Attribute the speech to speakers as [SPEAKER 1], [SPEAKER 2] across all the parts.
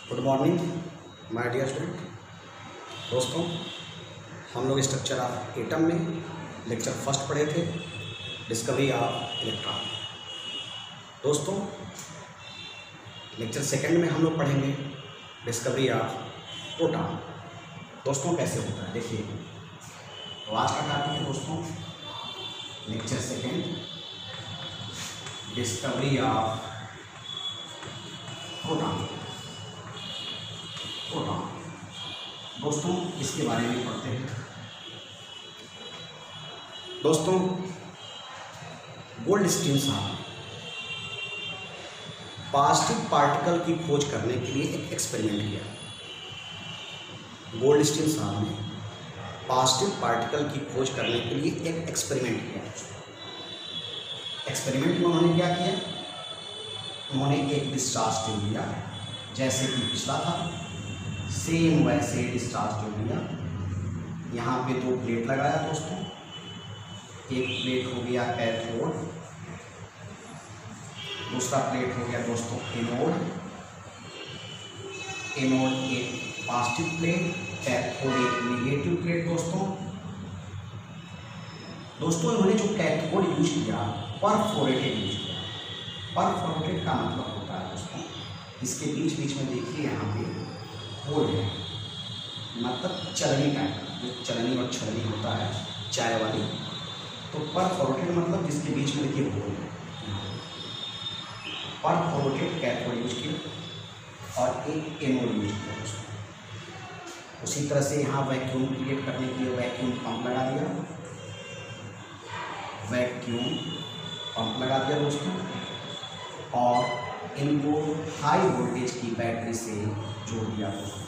[SPEAKER 1] Good morning my dear student. दोस्तों, हम लोग स्ट्रक्चर ऑफ एटम में लेक्चर फर्स्ट पढ़े थे, डिस्कवरी ऑफ इलेक्ट्रॉन। दोस्तों, लेक्चर सेकंड में हम लोग पढ़ेंगे डिस्कवरी ऑफ प्रोटॉन। दोस्तों, कैसे होता है देखिए। तो आज का टॉपिक है दोस्तों lecture second, discovery of proton. दोस्तों, इसके बारे में पढ़ते हैं। दोस्तों, गोल्डस्टीन साहब पॉजिटिव पार्टिकल की खोज करने के लिए एक एक्सपेरिमेंट किया। गोल्डस्टीन साहब ने पॉजिटिव पार्टिकल की खोज करने के लिए एक एक्सपेरिमेंट किया। एक्सपेरिमेंट में उन्होंने क्या किया? उन्होंने एक डिस्चार्ज ट्यूब लिया, जैसे कि पिछला था सेम वैसे डिस्चार्ज ट्यूब लिया। यहाँ पे दो प्लेट लगाया दोस्तों। एक प्लेट हो गया कैथोड, दूसरा प्लेट हो गया दोस्तों एनोड। एनोड एक पॉजिटिव प्लेट, कैथोड एक नेगेटिव प्लेट। दोस्तों इन्होंने जो कैथोड यूज किया परफोरेटेड यूज किया। परफोरेटेड का मतलब होता है दोस्तों, इसके बीच बीच में देखिए यहाँ पे होल है, मतलब चलनी टाइप का, जो चलनी और छलनी होता है चाय वाली। तो परफोरेटेड मतलब जिसके बीच में देखिए होल है। परफोरेटेड कैथोड यूज किया और एक एनोड यूज किया दोस्तों। उसी तरह से यहाँ वैक्यूम क्रिएट करने के लिए वैक्यूम पंप लगा दिया। वैक्यूम पंप लगा दिया दोस्तों, और इनको हाई वोल्टेज की बैटरी से जोड़ दिया दोस्तों।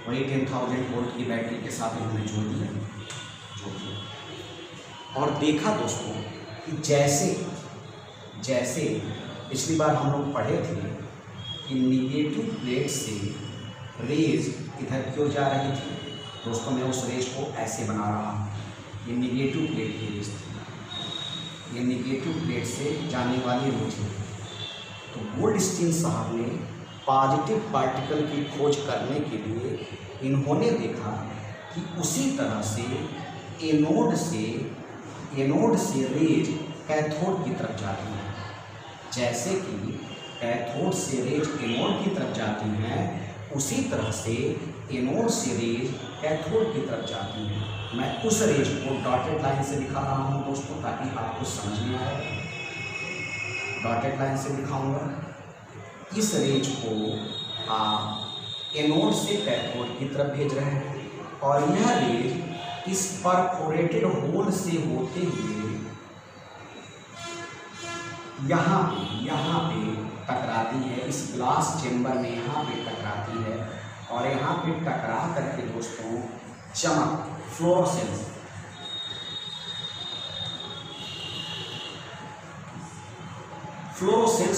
[SPEAKER 1] वही 10,000 वोल्ट की बैटरी के साथ इन्होंने जोड़ दिया और देखा दोस्तों कि जैसे जैसे पिछली बार हम लोग पढ़े थे कि निगेटिव प्लेट से रेज इधर क्यों जा रही थी दोस्तों। मैं उस रेज को ऐसे बना रहा हूँ। ये निगेटिव प्लेट की रेज थी, ये निगेटिव प्लेट से जाने वाली रेज थी। तो गोल्डस्टीन साहब ने पॉजिटिव पार्टिकल की खोज करने के लिए इन्होंने देखा कि उसी तरह से एनोड से रेज कैथोड की तरफ जाती है। जैसे कि कैथोड से रेज एनोड की तरफ जाती हैं, उसी तरह से एनोड से रेज कैथोड की तरफ जाती हैं। मैं उस रेज को डॉटेड लाइन से दिखा रहा हूँ दोस्तों, ताकि आपको समझ में आए। डॉटेड लाइन से दिखाऊंगा। इस रेज को आप एनोड से कैथोड की तरफ भेज रहे हैं, और यह रेज इस परफोरेटेड होल से होते हुए यहाँ पे टकराती है। इस ग्लास चेम्बर में यहाँ पे टकराती है, और यहाँ पे टकरा करके दोस्तों चमक फ्लोरोसेंस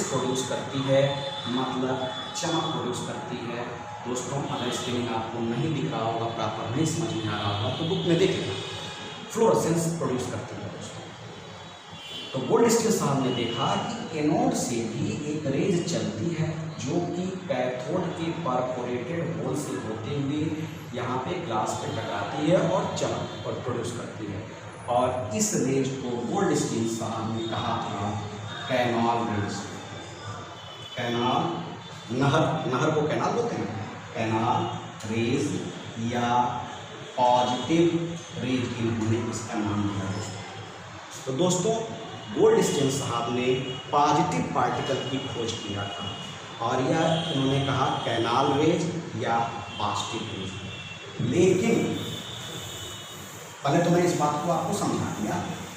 [SPEAKER 1] प्रोड्यूस करती है, मतलब चमक प्रोड्यूस करती है दोस्तों। अगर स्क्रीन आपको नहीं दिख रहा होगा, प्रॉपर नहीं समझ में आ रहा होगा, तो बुक में देख लेना। फ्लोरोसेंस प्रोड्यूस करती है दोस्तों। तो गोल्डस्टीन साहब ने देखा कि एनोड से भी एक रेज चलती है, जो कि कैथोड के परफोरेटेड होल से होते हुए यहाँ पे ग्लास पे टकराती है और चमक और प्रोड्यूस करती है। और इस रेज को गोल्डस्टीन साहब ने कहा था कैनाल रेज। कैनाल, नहर को कैनाल बोलते हैं। कैनाल रेज या पॉजिटिव रेज इन्होंने इसका नाम दिया दोस्तों। तो दोस्तों, गोल्डस्टीन साहब ने पॉजिटिव पार्टिकल की खोज किया था, और यह उन्होंने कहा कैनाल रेज या पॉजिटिव रेज। लेकिन पहले तो मैं इस बात को आपको समझा दिया,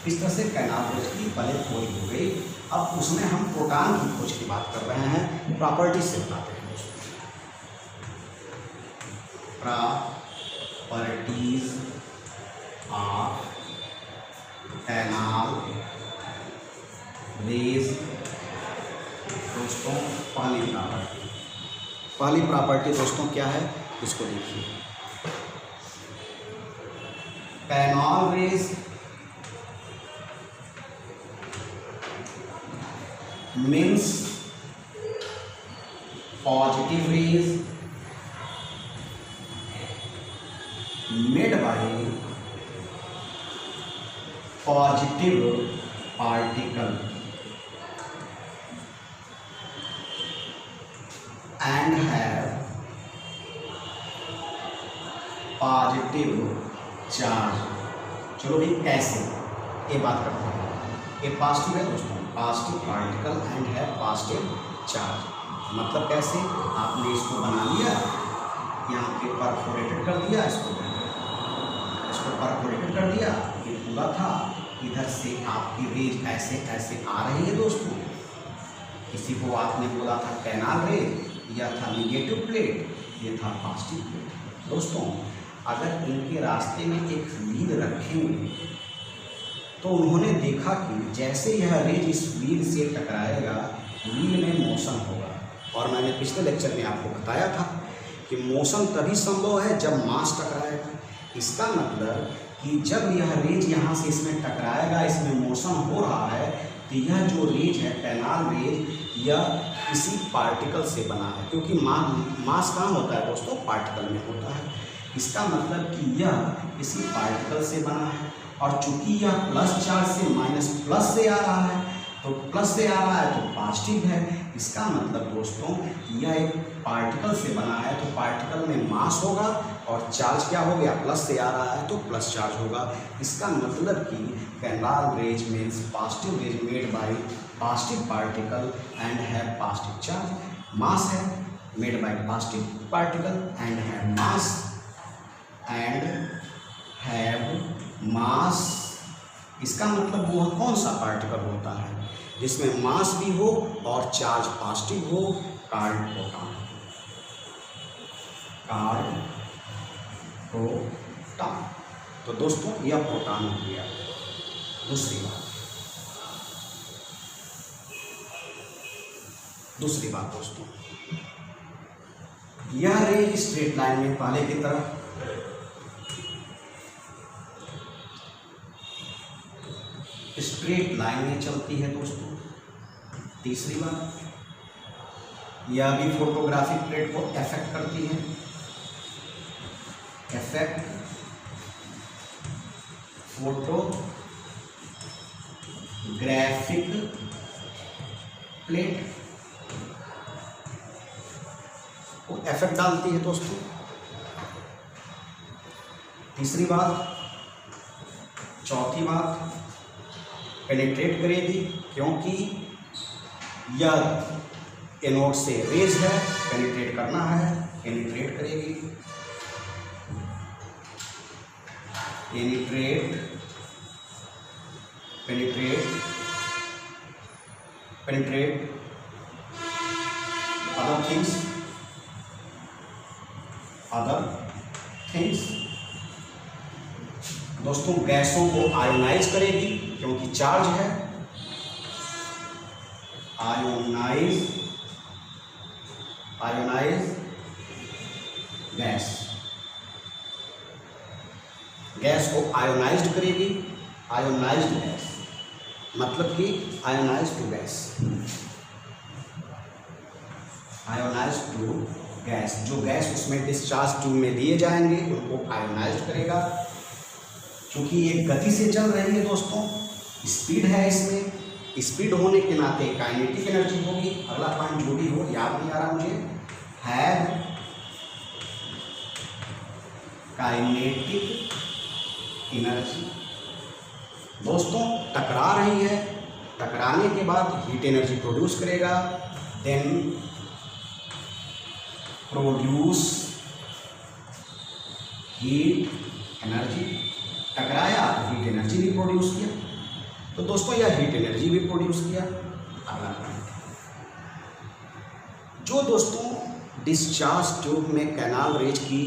[SPEAKER 1] इस तरह से कैनाल रेज की पहले खोज हो गई। अब उसमें हम प्रोटॉन की खोज की बात कर रहे हैं, प्रॉपर्टी से बताते हैं। प्रॉपर्टीज ऑफ कैनाल रेज दोस्तों। पहली प्रॉपर्टी दोस्तों क्या है, इसको देखिए। Canal raise means positive rays made by positive particle and have positive charge. चलो भाई कैसे, ये बात करते हैं। ये पॉजिटिव है दोस्तों, पॉजिटिव पार्टिकल एंड है पॉजिटिव चार्ज। मतलब कैसे, आपने इसको बना लिया, यहाँ पे परफोरेटेड कर दिया, इसको परफोरेटेड कर दिया, ये पूरा था। इधर से आपकी रेज ऐसे ऐसे आ रही है दोस्तों। किसी को आपने बोला था कैनाल रेज, यह था निगेटिव प्लेट, ये था पॉजिटिव प्लेट। दोस्तों अगर इनके रास्ते में एक व्हील रखेंगे तो उन्होंने देखा कि जैसे यह रेज इस व्हील से टकराएगा, व्हील में मोशन होगा। और मैंने पिछले लेक्चर में आपको बताया था कि मोशन तभी संभव है जब मास टकराएगा। इसका मतलब कि जब यह रेज यहाँ से इसमें टकराएगा, इसमें मोशन हो रहा है, तो यह जो रेज है कैनाल रेज, यह किसी पार्टिकल से बना है। क्योंकि मास कहाँ होता है दोस्तों, पार्टिकल में होता है। इसका मतलब कि यह किसी पार्टिकल से बना है। और चूंकि यह प्लस चार्ज से माइनस प्लस से आ रहा है, तो प्लस से आ रहा है तो पॉजिटिव है। इसका मतलब दोस्तों यह एक पार्टिकल से बना है, तो पार्टिकल में मास होगा और चार्ज क्या हो गया, प्लस से आ रहा है तो प्लस चार्ज होगा। इसका मतलब कि canal rays means positive rays made by positive particle and have positive charge. Mass है made by positive particle and have mass इसका मतलब वो कौन सा पार्टिकल होता है जिसमें मास भी हो और चार्ज पॉजिटिव हो, कार्ड प्रोटॉन। तो दोस्तों यह प्रोटॉन हो गया। दूसरी बात दोस्तों, यह रेज स्ट्रेट लाइन में पहले की तरह स्ट्रेट लाइन में चलती है दोस्तों। तीसरी बात, यह भी फोटोग्राफिक प्लेट को अफेक्ट करती है। अफेक्ट फोटोग्राफिक प्लेट को इफेक्ट डालती है दोस्तों। तीसरी बात, चौथी बात, पेनिट्रेट करेगी क्योंकि यह एनोड से रेज है, पेनिट्रेट करना है, पेनिट्रेट करेगी। पेनिट्रेट अदर थिंग्स दोस्तों, गैसों को आयोनाइज करेगी क्योंकि चार्ज है। आयोनाइज गैस को आयोनाइज्ड करेगी। आयोनाइज्ड गैस मतलब कि ionized to gas, ionized to gas, जो गैस उसमें डिस्चार्ज ट्यूब में दिए जाएंगे उनको आयोनाइज्ड करेगा। क्योंकि ये गति से चल रही है दोस्तों, स्पीड है इसमें, स्पीड होने के नाते काइनेटिक एनर्जी होगी। अगला पॉइंट जो भी हो, याद नहीं आ रहा मुझे, है काइनेटिक एनर्जी। दोस्तों टकरा रही है, टकराने के बाद हीट एनर्जी प्रोड्यूस करेगा, देन प्रोड्यूस हीट एनर्जी। टकराया तो हीट एनर्जी भी प्रोड्यूस किया, तो दोस्तों यह हीट एनर्जी भी प्रोड्यूस किया। अगला पॉइंट, जो दोस्तों डिस्चार्ज ट्यूब में कैनाल रेज की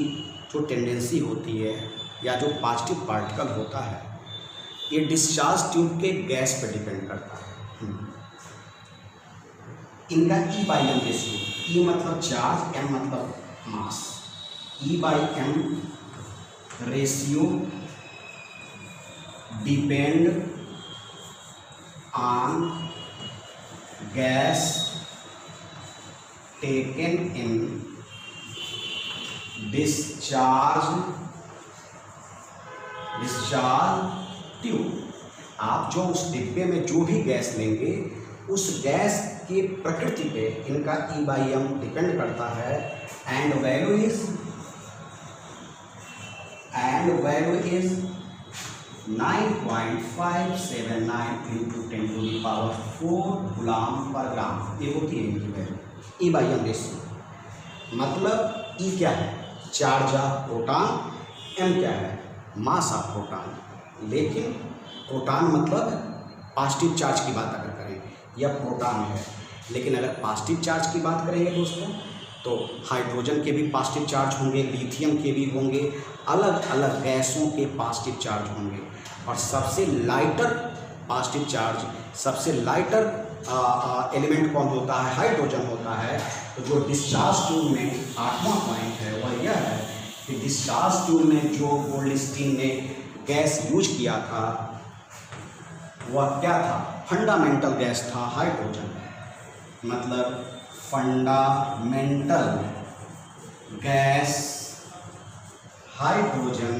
[SPEAKER 1] जो टेंडेंसी होती है या जो पॉजिटिव पार्टिकल होता है, ये डिस्चार्ज ट्यूब के गैस पर डिपेंड करता है। इनका E/M रेशियो, E मतलब चार्ज, M मतलब मास, E/M ratio depend on gas taken in discharge tube. आप जो उस डिब्बे में जो भी गैस लेंगे उस गैस की प्रकृति पे इनका E/M डिपेंड करता है। एंड वैल्यू इज 9.579 × 10⁴ गुलाम पर ग्राम। ये होती है इनकी वैल्यू E/M रेशियो। मतलब E क्या है? चार्ज ऑफ प्रोटॉन, M क्या है? Mass of proton. लेकिन प्रोटॉन मतलब पॉजिटिव चार्ज की बात अगर करें, यह प्रोटॉन है। लेकिन अगर पॉजिटिव चार्ज की बात करेंगे दोस्तों तो हाइड्रोजन के भी पॉजिटिव चार्ज होंगे, लिथियम के भी होंगे, अलग अलग गैसों के पॉजिटिव चार्ज होंगे। और सबसे लाइटर पॉजिटिव चार्ज, सबसे लाइटर एलिमेंट कौन होता है? हाइड्रोजन होता है। तो जो डिस्चार्ज ट्यूब में 8वां पॉइंट है वह यह है कि डिस्चार्ज ट्यूब में जो गोल्डस्टीन ने गैस यूज किया था वह क्या था? फंडामेंटल गैस था हाइड्रोजन। मतलब fundamental gas hydrogen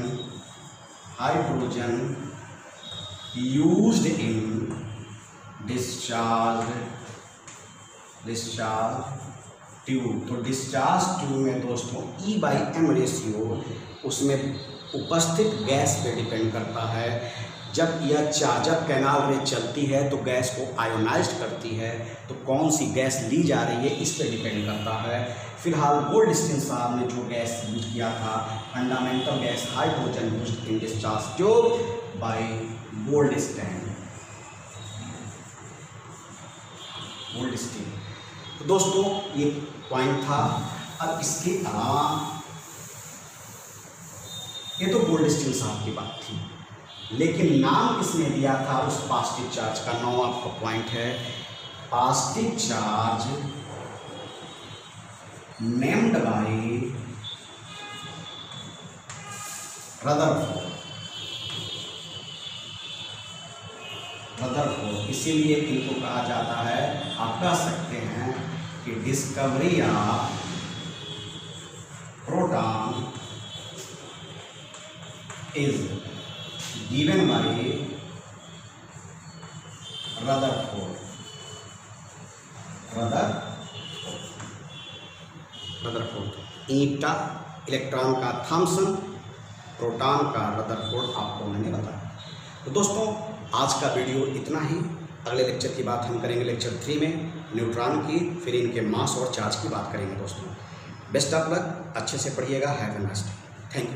[SPEAKER 1] used in discharge tube. तो डिस्चार्ज ट्यूब में दोस्तों E/M रेशियो उसमें उपस्थित गैस पे डिपेंड करता है। जब कैनाल रे चलती है तो गैस को आयोनाइज्ड करती है। तो कौन सी गैस ली जा रही है इस पे डिपेंड करता है। फिलहाल गोल्डस्टीन साहब ने जो गैस यूज किया था fundamental gas hydrogen used in discharge tube bye Goldstein. तो दोस्तों ये पॉइंट था। अब इसके अलावा ये तो गोल्डस्टीन साहब की बात थी, लेकिन नाम किसने दिया था उस पॉजिटिव चार्ज का? 9वां पॉइंट है positive charge named by Rutherford. इसीलिए इनको कहा जाता है, आप कह सकते हैं कि discovery of proton is given by Rutherford. Eta electron का थॉमसन, प्रोटॉन का रदरफोर्ड आपको मैंने बताया। तो दोस्तों आज का वीडियो इतना ही। अगले लेक्चर की बात हम करेंगे लेक्चर 3 में न्यूट्रॉन की, फिर इनके मास और चार्ज की बात करेंगे दोस्तों। बेस्ट ऑफ लक, अच्छे से पढ़िएगा। Have a nice day. Thank you.